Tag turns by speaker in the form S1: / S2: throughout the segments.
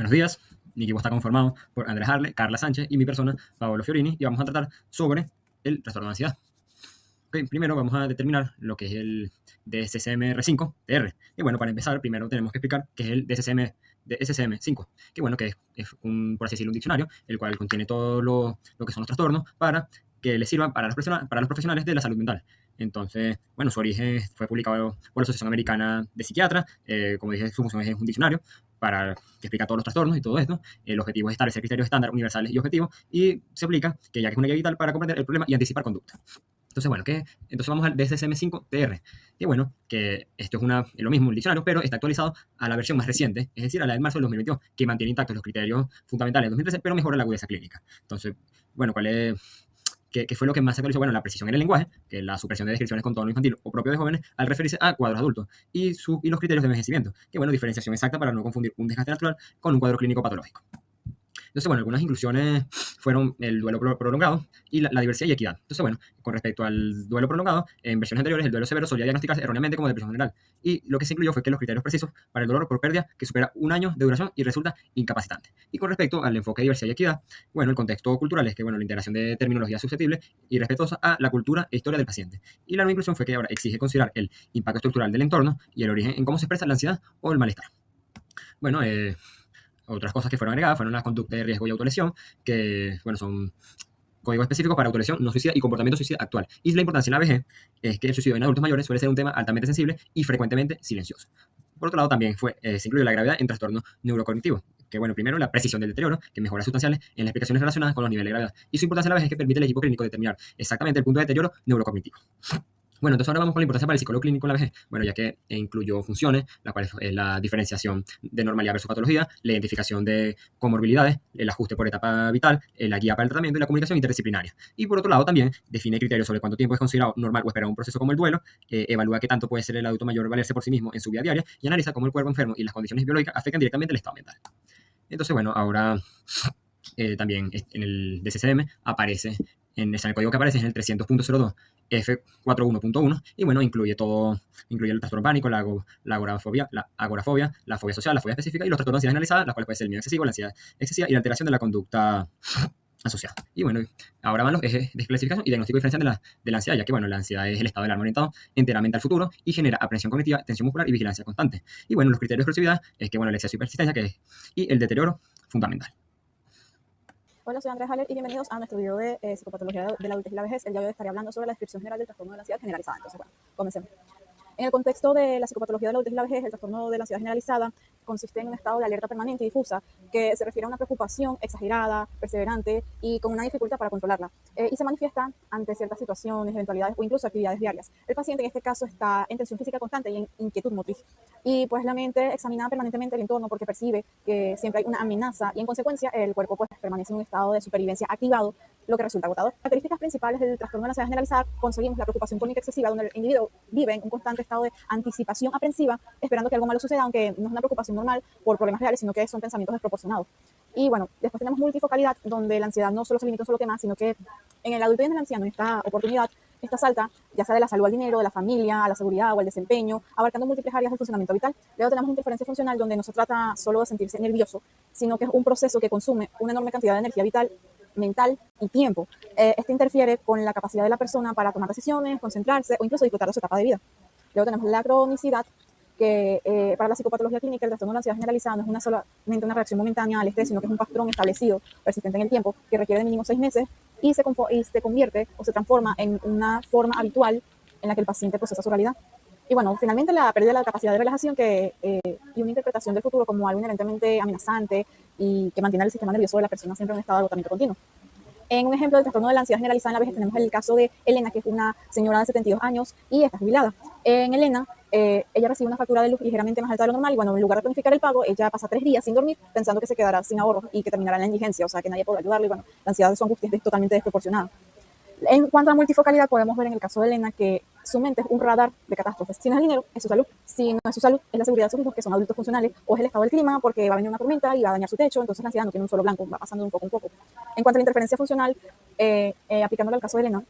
S1: Buenos días, mi equipo está conformado por Andrés Arle, Carla Sánchez y mi persona, Paolo Fiorini, y vamos a tratar sobre el trastorno de ansiedad. Okay, primero vamos a determinar lo que es el DSM-5-TR. Y bueno, para empezar, primero tenemos que explicar qué es el DSM-5, que bueno, que es un, por así decirlo, un diccionario, el cual contiene todo lo que son los trastornos para que les sirvan para los profesionales de la salud mental. Entonces, bueno, su origen fue publicado por la Asociación Americana de Psiquiatras. Como dije, su función es un diccionario para que explica todos los trastornos y todo esto. El objetivo es establecer criterios estándar, universales y objetivos, y se aplica que ya que es una guía vital para comprender el problema y anticipar conducta. Entonces, bueno, entonces vamos al DSM-5-TR. Y bueno, que esto es lo mismo, un diccionario, pero está actualizado a la versión más reciente, es decir, a la de marzo del 2022, que mantiene intactos los criterios fundamentales del 2013, pero mejora la agudeza clínica. Entonces, bueno, ¿qué fue lo que más se actualizó? Bueno, la precisión en el lenguaje, que es la supresión de descripciones con tono infantil o propio de jóvenes al referirse a cuadros adultos, y los criterios de envejecimiento, que bueno, diferenciación exacta para no confundir un desgaste natural con un cuadro clínico patológico. Entonces, bueno, algunas inclusiones fueron el duelo prolongado y la diversidad y equidad. Entonces, bueno, con respecto al duelo prolongado, en versiones anteriores, el duelo severo solía diagnosticarse erróneamente como depresión general. Y lo que se incluyó fue que los criterios precisos para el dolor por pérdida que supera un año de duración y resulta incapacitante. Y con respecto al enfoque de diversidad y equidad, bueno, el contexto cultural es que, bueno, la integración de terminología susceptible y respetuosa a la cultura e historia del paciente. Y la nueva inclusión fue que ahora exige considerar el impacto estructural del entorno y el origen en cómo se expresa la ansiedad o el malestar. Bueno, otras cosas que fueron agregadas fueron las conductas de riesgo y autolesión, que, bueno, son códigos específicos para autolesión no suicida y comportamiento suicida actual. Y la importancia en la vejez es que el suicidio en adultos mayores suele ser un tema altamente sensible y frecuentemente silencioso. Por otro lado, también se incluye la gravedad en trastornos neurocognitivos, que, bueno, primero la precisión del deterioro, que mejora sustanciales en las explicaciones relacionadas con los niveles de gravedad. Y su importancia en la vejez es que permite al equipo clínico determinar exactamente el punto de deterioro neurocognitivo. Bueno, entonces ahora vamos con la importancia para el psicólogo clínico en la vejez. Bueno, ya que incluyó funciones, la cual es la diferenciación de normalidad versus patología, la identificación de comorbilidades, el ajuste por etapa vital, la guía para el tratamiento y la comunicación interdisciplinaria. Y por otro lado también define criterios sobre cuánto tiempo es considerado normal o esperar un proceso como el duelo, evalúa qué tanto puede ser el adulto mayor valerse por sí mismo en su vida diaria y analiza cómo el cuerpo enfermo y las condiciones biológicas afectan directamente el estado mental. Entonces, bueno, ahora también en el DCCM aparece, en el código que aparece es en el 300.02 F41.1 y bueno, incluye el trastorno pánico, la agorafobia, la fobia social, la fobia específica y los trastornos de ansiedad generalizada, las cuales puede ser el miedo excesivo, la ansiedad excesiva y la alteración de la conducta asociada. Y bueno, ahora van los ejes de clasificación y diagnóstico diferencial de la ansiedad, ya que bueno, la ansiedad es el estado del alma orientado enteramente al futuro y genera aprensión cognitiva, tensión muscular y vigilancia constante. Y bueno, los criterios de exclusividad es que bueno, el exceso y persistencia y el deterioro fundamental.
S2: Hola, soy Andrés Haller y bienvenidos a nuestro video de psicopatología de la adultez y la vejez. El día de hoy estaré hablando sobre la descripción general del trastorno de la ansiedad generalizada. Entonces, bueno, comencemos. En el contexto de la psicopatología de la adultez y la vejez, el trastorno de la ansiedad generalizada consiste en un estado de alerta permanente y difusa que se refiere a una preocupación exagerada, perseverante y con una dificultad para controlarla. Y se manifiesta ante ciertas situaciones, eventualidades o incluso actividades diarias. El paciente en este caso está en tensión física constante y en inquietud motriz. Y pues la mente examina permanentemente el entorno porque percibe que siempre hay una amenaza y en consecuencia el cuerpo pues permanece en un estado de supervivencia activado, lo que resulta agotador. Las características principales del trastorno de la ansiedad generalizada conseguimos la preocupación crónica excesiva, donde el individuo vive en un constante estado de anticipación aprensiva, esperando que algo malo suceda, aunque no es una preocupación normal por problemas reales, sino que son pensamientos desproporcionados. Y bueno, después tenemos multifocalidad, donde la ansiedad no solo se limita a un solo tema, sino que en el adulto y en el anciano esta oportunidad está salta, ya sea de la salud al dinero, de la familia, a la seguridad o al desempeño, abarcando múltiples áreas del funcionamiento vital. Luego tenemos interferencia funcional, donde no se trata solo de sentirse nervioso, sino que es un proceso que consume una enorme cantidad de energía vital, mental y tiempo. Este interfiere con la capacidad de la persona para tomar decisiones, concentrarse o incluso disfrutar de su etapa de vida. Luego tenemos la cronicidad, que para la psicopatología clínica el trastorno de la ansiedad generalizada no es solamente una reacción momentánea al estrés, sino que es un patrón establecido, persistente en el tiempo, que requiere de mínimo 6 meses y se convierte o se transforma en una forma habitual en la que el paciente procesa su realidad. Y bueno, finalmente la pérdida de la capacidad de relajación y una interpretación del futuro como algo inherentemente amenazante y que mantiene el sistema nervioso de la persona siempre en un estado de agotamiento continuo. En un ejemplo del trastorno de la ansiedad generalizada en la vejez tenemos el caso de Elena, que es una señora de 72 años y está jubilada. En Elena, ella recibe una factura de luz ligeramente más alta de lo normal y bueno, en lugar de planificar el pago, ella pasa 3 días sin dormir pensando que se quedará sin ahorros y que terminará en la indigencia, o sea que nadie podrá ayudarle y bueno, la ansiedad de su angustia es totalmente desproporcionada. En cuanto a multifocalidad, podemos ver en el caso de Elena que su mente es un radar de catástrofes. Si no es el dinero, es su salud. Si no es su salud, es la seguridad de sus hijos, que son adultos funcionales, o es el estado del clima, porque va a venir una tormenta y va a dañar su techo, entonces la ansiedad no tiene un solo blanco, va pasando de un poco en poco. En cuanto a la interferencia funcional, aplicándolo al caso de Elena,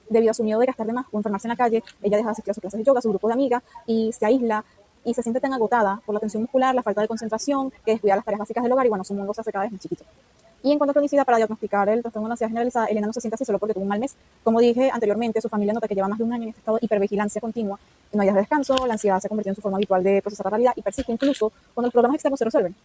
S2: debido a su miedo de gastar de más o enfermarse en la calle, ella deja de asistir a sus clases de yoga, a su grupo de amigas y se aísla y se siente tan agotada por la tensión muscular, la falta de concentración, que descuida las tareas básicas del hogar y bueno, su mundo se hace cada vez más chiquito. Y en cuanto a cronicidad, para diagnosticar el trastorno de ansiedad generalizada, Elena no se siente así solo porque tuvo un mal mes. Como dije anteriormente, su familia nota que lleva más de un año en este estado de hipervigilancia continua, y no hay días de descanso, la ansiedad se ha convertido en su forma habitual de procesar la realidad y persiste incluso cuando los problemas externos se resuelven.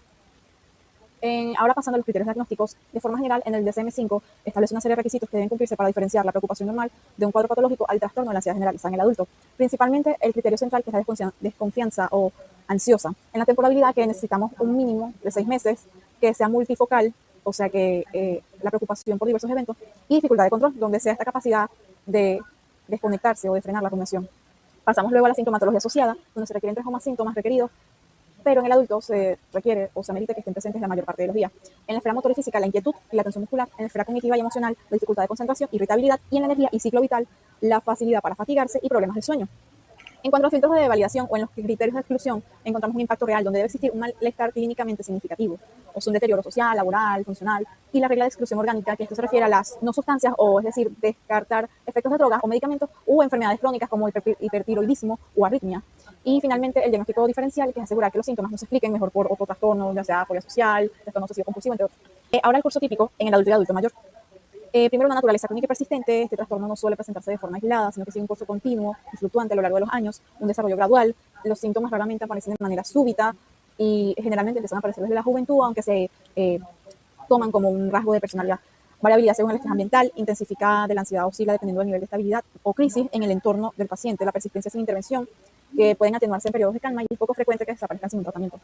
S2: Ahora pasando a los criterios diagnósticos, de forma general, en el DSM-5 establece una serie de requisitos que deben cumplirse para diferenciar la preocupación normal de un cuadro patológico al trastorno de la ansiedad generalizada en el adulto. Principalmente el criterio central, que es la desconfianza o ansiosa. En la temporalidad, que necesitamos un mínimo de 6 meses, que sea multifocal, o sea que la preocupación por diversos eventos, y dificultad de control, donde sea esta capacidad de desconectarse o de frenar la rumiación. Pasamos luego a la sintomatología asociada, donde se requieren 3 o más síntomas requeridos, pero en el adulto se requiere o se amerita que estén presentes la mayor parte de los días. En la esfera motor y física, la inquietud y la tensión muscular; en la esfera cognitiva y emocional, la dificultad de concentración, irritabilidad; y en la energía y ciclo vital, la facilidad para fatigarse y problemas de sueño. En cuanto a los filtros de validación o en los criterios de exclusión, encontramos un impacto real donde debe existir un malestar clínicamente significativo, o sea, un deterioro social, laboral, funcional, y la regla de exclusión orgánica, que esto se refiere a las no sustancias, o es decir, descartar efectos de drogas o medicamentos u enfermedades crónicas como hipertiroidismo o arritmia. Y finalmente, el diagnóstico diferencial, que es asegurar que los síntomas no se expliquen mejor por otro trastorno, ya sea fobia social, trastorno obsesivo compulsivo, entre otros. Ahora el curso típico en el adulto y adulto mayor. Primero, una naturaleza crónica y persistente. Este trastorno no suele presentarse de forma aislada, sino que sigue un curso continuo y fluctuante a lo largo de los años, un desarrollo gradual. Los síntomas raramente aparecen de manera súbita y generalmente empiezan a aparecer desde la juventud, aunque se toman como un rasgo de personalidad. Variabilidad según el estrés ambiental, intensificada de la ansiedad oscila dependiendo del nivel de estabilidad o crisis en el entorno del paciente, la persistencia sin intervención, que pueden atenuarse en periodos de calma y es poco frecuente que desaparezcan sin un tratamiento.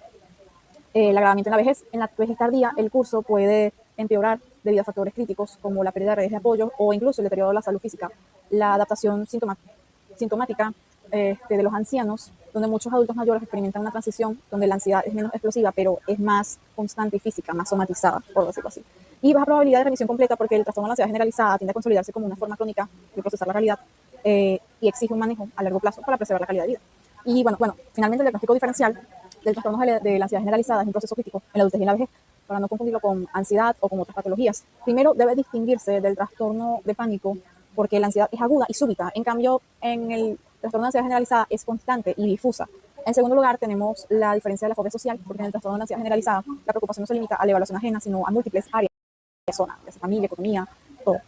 S2: El agravamiento en la vejez. En la vejez tardía, el curso puede empeorar debido a factores críticos como la pérdida de redes de apoyo o incluso el deterioro de la salud física. La adaptación sintomática de los ancianos, donde muchos adultos mayores experimentan una transición donde la ansiedad es menos explosiva, pero es más constante y física, más somatizada, por decirlo así. Y baja probabilidad de remisión completa porque el trastorno de la ansiedad generalizada tiende a consolidarse como una forma crónica de procesar la realidad y exige un manejo a largo plazo para preservar la calidad de vida. Y bueno, finalmente el diagnóstico diferencial del trastorno de la ansiedad generalizada es un proceso crítico en la adultez y en la vejez, para no confundirlo con ansiedad o con otras patologías. Primero, debe distinguirse del trastorno de pánico, porque la ansiedad es aguda y súbita. En cambio, en el trastorno de ansiedad generalizada es constante y difusa. En segundo lugar, tenemos la diferencia de la fobia social, porque en el trastorno de ansiedad generalizada la preocupación no se limita a la evaluación ajena, sino a múltiples áreas de zona, de familia, economía, todo.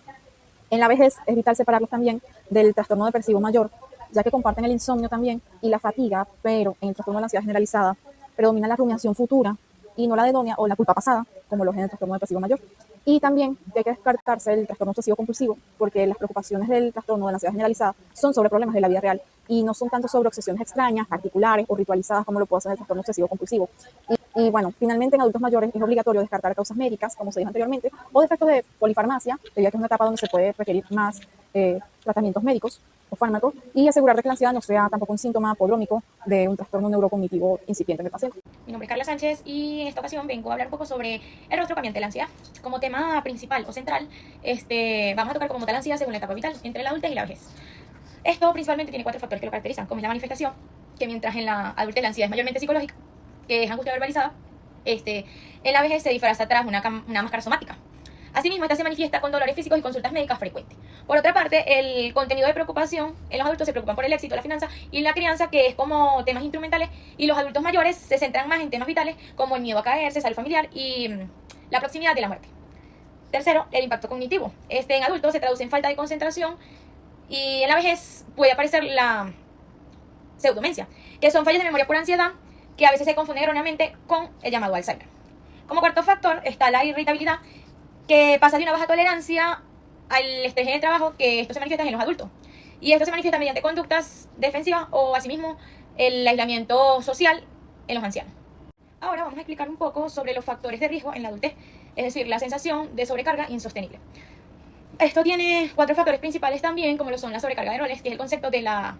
S2: En la vejez es vital separarlos también del trastorno depresivo mayor, ya que comparten el insomnio también y la fatiga, pero en el trastorno de la ansiedad generalizada predomina la rumiación futura y no la hedonia o la culpa pasada, como lo es en el trastorno depresivo mayor. Y también hay que descartarse el trastorno obsesivo compulsivo, porque las preocupaciones del trastorno de la ansiedad generalizada son sobre problemas de la vida real y no son tanto sobre obsesiones extrañas, particulares o ritualizadas como lo puede hacer el trastorno obsesivo compulsivo. Y bueno, finalmente en adultos mayores es obligatorio descartar causas médicas, como se dijo anteriormente, o defectos de polifarmacia, debido a que es una etapa donde se puede requerir más tratamientos médicos o fármacos, y asegurar que la ansiedad no sea tampoco un síntoma prodrómico de un trastorno neurocognitivo incipiente en el paciente.
S3: Mi nombre es Carla Sánchez y en esta ocasión vengo a hablar un poco sobre el rostro cambiante de la ansiedad. Como tema principal o central, vamos a tocar como tal la ansiedad según la etapa vital, entre la adultez y la vejez. Esto principalmente tiene 4 factores que lo caracterizan, como es la manifestación, que mientras en la adultez la ansiedad es mayormente psicológica, que es angustia verbalizada, en la vejez se disfraza tras una máscara somática. Asimismo, esta se manifiesta con dolores físicos y consultas médicas frecuentes. Por otra parte, el contenido de preocupación en los adultos se preocupan por el éxito, la finanza y la crianza, que es como temas instrumentales, y los adultos mayores se centran más en temas vitales como el miedo a caerse, salud familiar y la proximidad de la muerte. Tercero, el impacto cognitivo. En adultos se traduce en falta de concentración y en la vejez puede aparecer la pseudodemencia, que son fallos de memoria por ansiedad que a veces se confunden erróneamente con el llamado Alzheimer. Como cuarto factor está la irritabilidad, que pasa de una baja tolerancia al estrés en el trabajo, que esto se manifiesta en los adultos. Y esto se manifiesta mediante conductas defensivas o, asimismo, el aislamiento social en los ancianos. Ahora vamos a explicar un poco sobre los factores de riesgo en la adultez, es decir, la sensación de sobrecarga insostenible. Esto tiene 4 factores principales también, como lo son la sobrecarga de roles, que es el concepto de la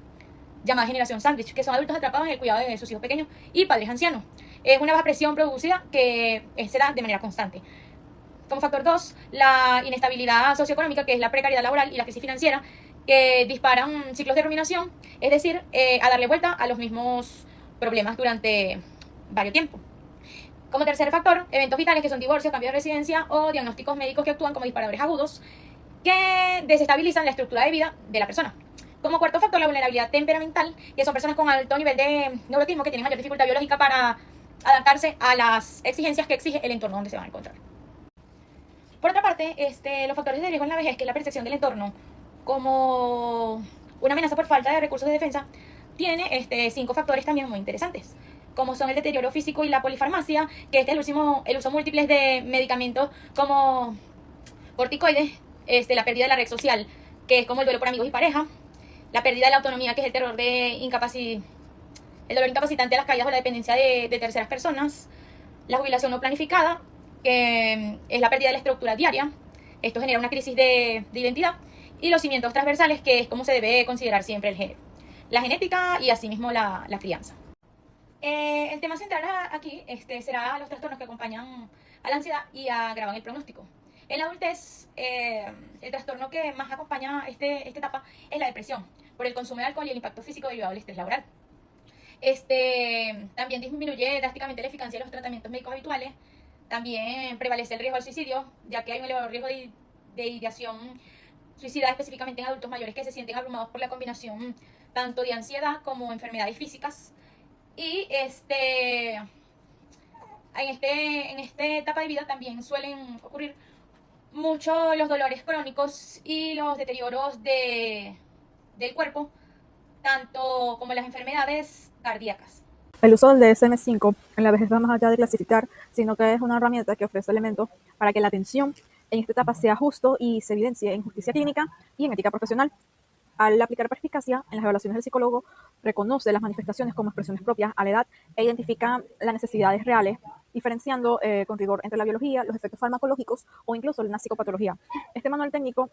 S3: llamada generación sándwich, que son adultos atrapados en el cuidado de sus hijos pequeños, y padres ancianos. Es una baja presión producida que se da de manera constante. Como factor 2, la inestabilidad socioeconómica, que es la precariedad laboral y la crisis financiera, que disparan ciclos de ruminación, es decir, a darle vuelta a los mismos problemas durante varios tiempos. Como tercer factor, eventos vitales, que son divorcios, cambios de residencia o diagnósticos médicos que actúan como disparadores agudos que desestabilizan la estructura de vida de la persona. Como cuarto factor, la vulnerabilidad temperamental, que son personas con alto nivel de neurotismo que tienen mayor dificultad biológica para adaptarse a las exigencias que exige el entorno donde se van a encontrar. Por otra parte, los factores de riesgo en la vejez, que es la percepción del entorno como una amenaza por falta de recursos de defensa, tiene 5 factores también muy interesantes, como son el deterioro físico y la polifarmacia, que el uso múltiple de medicamentos como corticoides, la pérdida de la red social, que es como el duelo por amigos y pareja, la pérdida de la autonomía, que es el terror de el dolor incapacitante a las caídas o la dependencia de terceras personas, la jubilación no planificada, que es la pérdida de la estructura diaria. Esto genera una crisis de identidad. Y los cimientos transversales, que es como se debe considerar siempre el género, la genética y asimismo la crianza. El tema central aquí será los trastornos que acompañan a la ansiedad y agravan el pronóstico. En la adultez, el trastorno que más acompaña esta etapa es la depresión, por el consumo de alcohol y el impacto físico derivado del estrés laboral. También disminuye drásticamente la eficacia de los tratamientos médicos habituales. También prevalece el riesgo al suicidio, ya que hay un elevado riesgo de ideación suicida, específicamente en adultos mayores que se sienten abrumados por la combinación tanto de ansiedad como enfermedades físicas. Y en esta etapa de vida también suelen ocurrir mucho los dolores crónicos y los deterioros del cuerpo, tanto como las enfermedades cardíacas.
S2: El uso del DSM-5 en la vejez va más allá de clasificar, sino que es una herramienta que ofrece elementos para que la atención en esta etapa sea justo y se evidencie en justicia clínica y en ética profesional. Al aplicar perspicacia en las evaluaciones del psicólogo, reconoce las manifestaciones como expresiones propias a la edad e identifica las necesidades reales, diferenciando con rigor entre la biología, los efectos farmacológicos o incluso una psicopatología. Este manual técnico,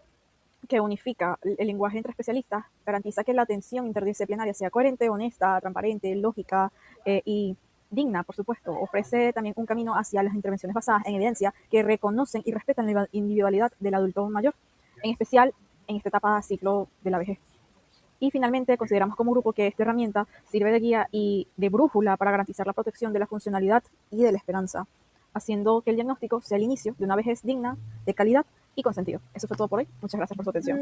S2: que unifica el lenguaje entre especialistas, garantiza que la atención interdisciplinaria sea coherente, honesta, transparente, lógica y digna, por supuesto. Ofrece también un camino hacia las intervenciones basadas en evidencia que reconocen y respetan la individualidad del adulto mayor, en especial en esta etapa ciclo de la vejez. Y finalmente, consideramos como grupo que esta herramienta sirve de guía y de brújula para garantizar la protección de la funcionalidad y de la esperanza, haciendo que el diagnóstico sea el inicio de una vejez digna, de calidad y con sentido. Eso fue todo por hoy. Muchas gracias por su atención.